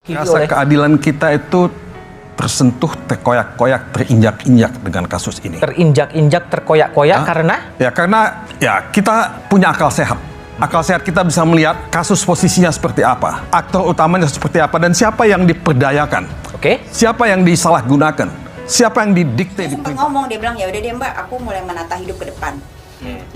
Rasa keadilan kita itu tersentuh, terkoyak-koyak, terinjak-injak dengan kasus ini. Terinjak-injak, terkoyak-koyak karena? Ya karena kita punya akal sehat. Akal sehat kita bisa melihat kasus posisinya seperti apa, aktor utamanya seperti apa, dan siapa yang diperdayakan. Oke. Siapa yang disalahgunakan, siapa yang didikte. Dia sempat ngomong, dia bilang ya udah deh Mbak, aku mulai menata hidup ke depan.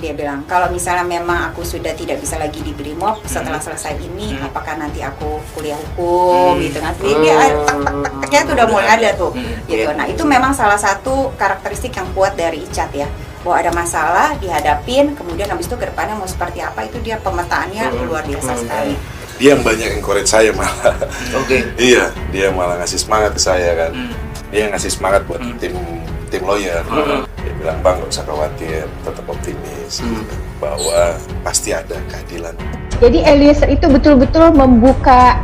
Dia bilang kalau misalnya memang aku sudah tidak bisa lagi di Brimob setelah selesai ini, apakah nanti aku kuliah hukum gitu kan? Jadi dia tek-tek-teknya tuh udah mulai ada tuh, gitu. Nah itu memang salah satu karakteristik yang kuat dari Icat ya, bahwa ada masalah dihadapin, kemudian habis itu ke depannya mau seperti apa, itu dia pemetaannya luar biasa sekali. Dia yang banyak encourage saya malah. Iya, dia malah ngasih semangat ke saya kan. Dia ngasih semangat buat tim lawyer. Dia bilang, Bang, gak usah khawatir, tetap optimis bahwa pasti ada keadilan. Jadi Eliezer itu betul-betul membuka,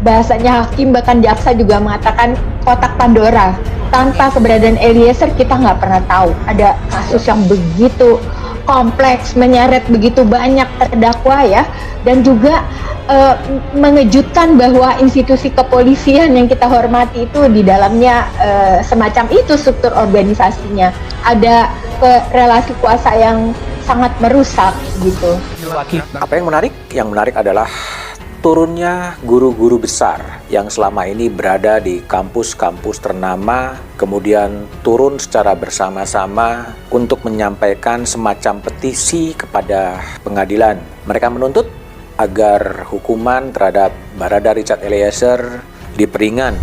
bahasanya hakim bahkan jaksa juga mengatakan kotak Pandora. Tanpa keberadaan Eliezer kita nggak pernah tahu ada kasus yang begitu kompleks, menyeret begitu banyak terdakwa ya, dan juga mengejutkan bahwa institusi kepolisian yang kita hormati itu di dalamnya semacam itu struktur organisasinya, ada relasi kuasa yang sangat merusak gitu. Apa yang menarik? Yang menarik adalah turunnya guru-guru besar yang selama ini berada di kampus-kampus ternama, kemudian turun secara bersama-sama untuk menyampaikan semacam petisi kepada pengadilan. Mereka menuntut agar hukuman terhadap Barada Richard Eliezer diperingan.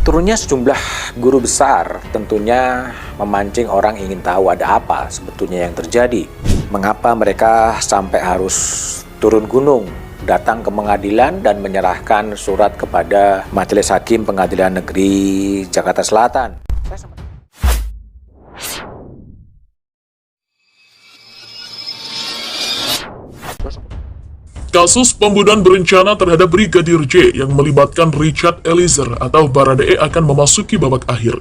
Turunnya sejumlah guru besar tentunya memancing orang ingin tahu ada apa sebetulnya yang terjadi. Mengapa mereka sampai harus turun gunung, datang ke pengadilan dan menyerahkan surat kepada Majelis Hakim Pengadilan Negeri Jakarta Selatan. Kasus pembunuhan berencana terhadap Brigadir J yang melibatkan Richard Eliezer atau Baradae akan memasuki babak akhir.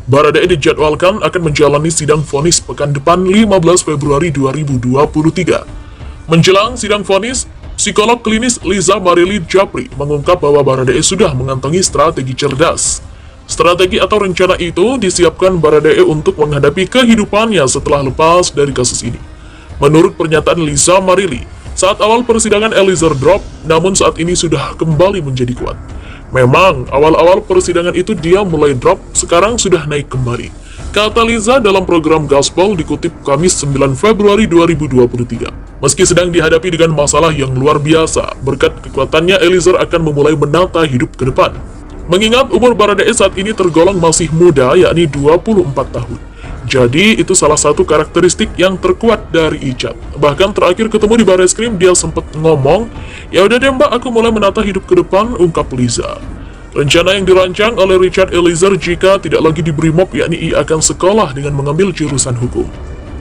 Baradae dijadwalkan akan menjalani sidang vonis pekan depan 15 Februari 2023. Menjelang sidang vonis, psikolog klinis Liza Marily Japri mengungkap bahwa Baradae sudah mengantongi strategi cerdas. Strategi atau rencana itu disiapkan Baradae untuk menghadapi kehidupannya setelah lepas dari kasus ini. Menurut pernyataan Liza Marily, saat awal persidangan Eliezer drop, namun saat ini sudah kembali menjadi kuat. Memang, awal-awal persidangan itu dia mulai drop, sekarang sudah naik kembali. Kata Liza dalam program Gaspol dikutip Kamis 9 Februari 2023. Meski sedang dihadapi dengan masalah yang luar biasa, berkat kekuatannya Eliezer akan memulai menata hidup ke depan. Mengingat umur Baradae saat ini tergolong masih muda, yakni 24 tahun. Jadi, itu salah satu karakteristik yang terkuat dari Icat. Bahkan terakhir ketemu di Barreskrim, dia sempat ngomong, ya udah deh Mbak, aku mulai menata hidup ke depan, ungkap Liza. Rencana yang dirancang oleh Richard Eliezer jika tidak lagi di Brimob, yakni ia akan sekolah dengan mengambil jurusan hukum.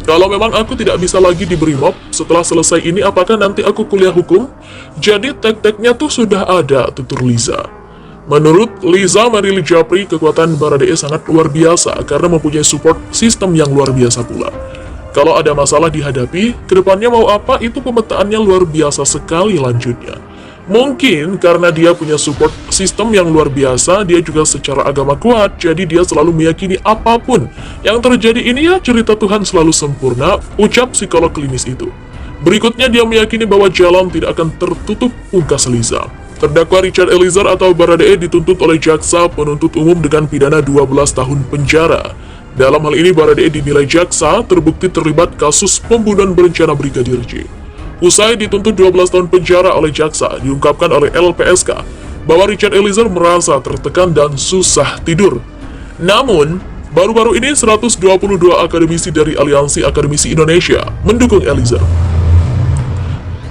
Kalau memang aku tidak bisa lagi di Brimob, setelah selesai ini apakah nanti aku kuliah hukum? Jadi tek-teknya tuh sudah ada, tutur Liza. Menurut Liza Marily Japri, kekuatan Baradae sangat luar biasa karena mempunyai support sistem yang luar biasa pula. Kalau ada masalah dihadapi, kedepannya mau apa itu pemetaannya luar biasa sekali lanjutnya. Mungkin karena dia punya support sistem yang luar biasa, dia juga secara agama kuat, jadi dia selalu meyakini apapun yang terjadi ini ya cerita Tuhan selalu sempurna, ucap psikolog klinis itu. Berikutnya dia meyakini bahwa jalan tidak akan tertutup, ungkas Liza. Terdakwa Richard Eliezer atau Baradae dituntut oleh jaksa penuntut umum dengan pidana 12 tahun penjara. Dalam hal ini Baradae dinilai jaksa terbukti terlibat kasus pembunuhan berencana Brigadir J. Usai dituntut 12 tahun penjara oleh jaksa, diungkapkan oleh LPSK bahwa Richard Eliezer merasa tertekan dan susah tidur. Namun, baru-baru ini 122 akademisi dari Aliansi Akademisi Indonesia mendukung Eliezer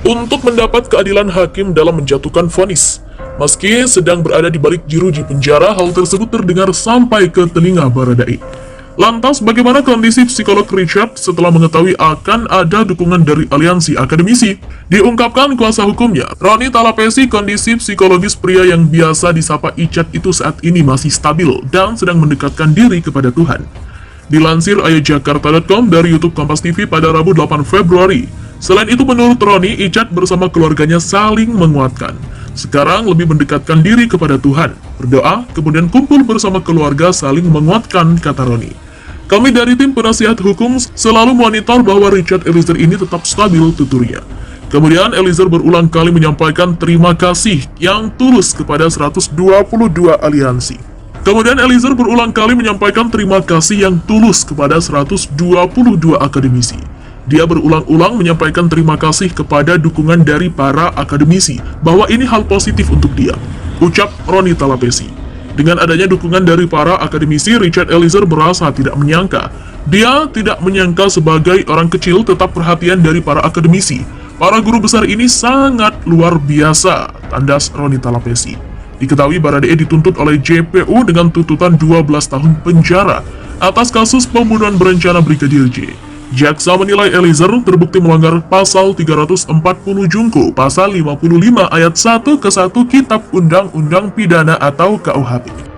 untuk mendapat keadilan hakim dalam menjatuhkan vonis. Meski sedang berada di balik jeruji penjara, hal tersebut terdengar sampai ke telinga Baradae. Lantas, bagaimana kondisi psikolog Richard setelah mengetahui akan ada dukungan dari aliansi akademisi? Diungkapkan kuasa hukumnya, Roni Talapesi, kondisi psikologis pria yang biasa disapa Icat itu saat ini masih stabil dan sedang mendekatkan diri kepada Tuhan. Dilansir ayatjakarta.com dari YouTube Kompas TV pada Rabu 8 Februari. Selain itu, menurut Roni, Icat bersama keluarganya saling menguatkan. Sekarang lebih mendekatkan diri kepada Tuhan, berdoa, kemudian kumpul bersama keluarga saling menguatkan, kata Roni. Kami dari tim penasihat hukum selalu monitor bahwa Richard Eliezer ini tetap stabil, tuturnya. Kemudian Eliezer berulang kali menyampaikan terima kasih yang tulus kepada 122 aliansi. Kemudian Eliezer berulang kali menyampaikan terima kasih yang tulus kepada 122 akademisi. Dia berulang-ulang menyampaikan terima kasih kepada dukungan dari para akademisi, bahwa ini hal positif untuk dia, ucap Roni Talapesi. Dengan adanya dukungan dari para akademisi, Richard Eliezer merasa tidak menyangka. Dia tidak menyangka sebagai orang kecil tetap perhatian dari para akademisi. Para guru besar ini sangat luar biasa, tandas Roni Talapesi. Diketahui Baradae dituntut oleh JPU dengan tuntutan 12 tahun penjara atas kasus pembunuhan berencana Brigadir J. Jaksa menilai Eliezer terbukti melanggar pasal 340 Jungko, pasal 55 ayat 1 ke 1 Kitab Undang-Undang Pidana atau KUHP.